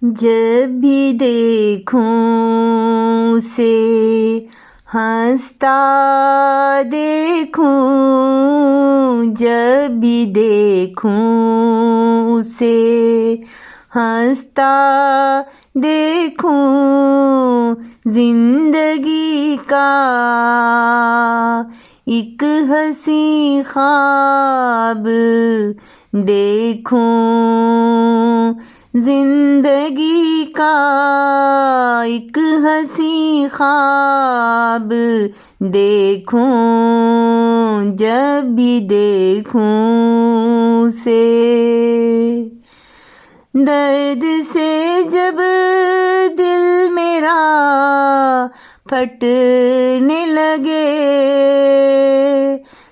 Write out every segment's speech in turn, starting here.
जब भी देखूं उसे हंसता देखूं, जब भी देखूं उसे हंसता देखूं, जिंदगी का एक हंसी ख्वाब देखूं, जिंदगी का एक हंसी ख्वाब देखूं, जब भी देखूं उसे। दर्द से जब दिल मेरा फटने लगे,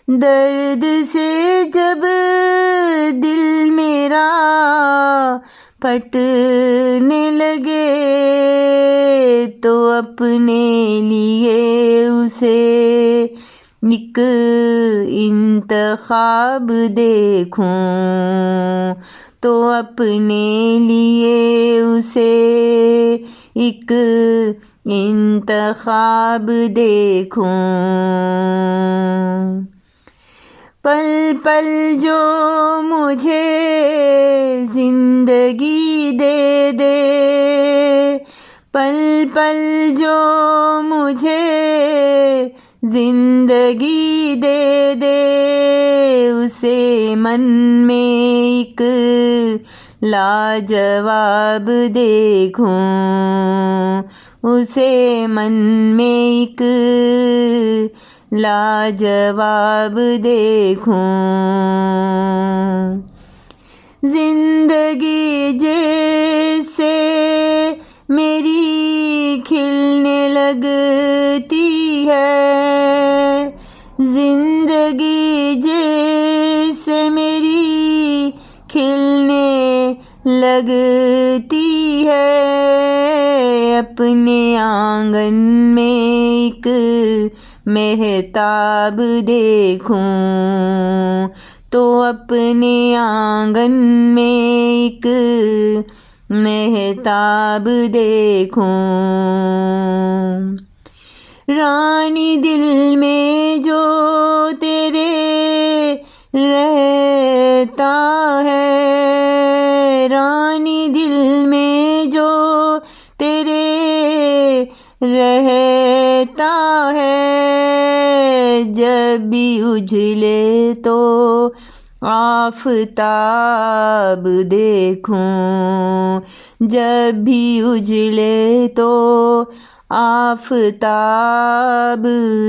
दर्द से जब दिल मेरा फटने लगे, तो अपने लिए उसे एक इंतखाब देखूं, तो अपने लिए उसे एक इंतखाब देखूं। पल पल जो मुझे जिंदगी दे दे, पल पल जो मुझे जिंदगी दे दे, उसे मन में एक लाजवाब देखूं, उसे मन में एक लाजवाब देखूं। जिंदगी जैसे मेरी खिलने लगती है, जिंदगी जैसे मेरी खिलने लगती है, अपने आंगन में एक मेहताब देखूं, तो अपने आंगन में एक मेहताब देखूं। रानी दिल में जो तेरे रहता है, रानी दिल में जो तेरे रहता है, जब भी उजले तो आफताब देखूं, जब भी उजले तो आफताब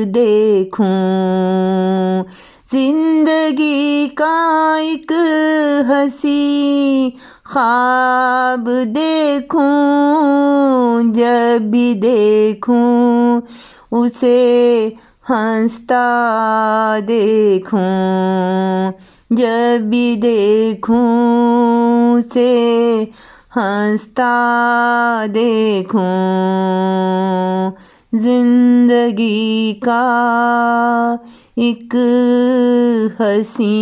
देखूं, जिंदगी का एक हंसी ख्वाब देखूं, जब भी देखूं उसे हंसता देखूं, जब भी देखूं उसे हंसता देखूं, जिंदगी का एक हंसी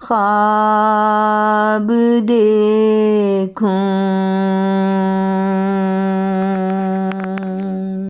ख्वाब देखूं।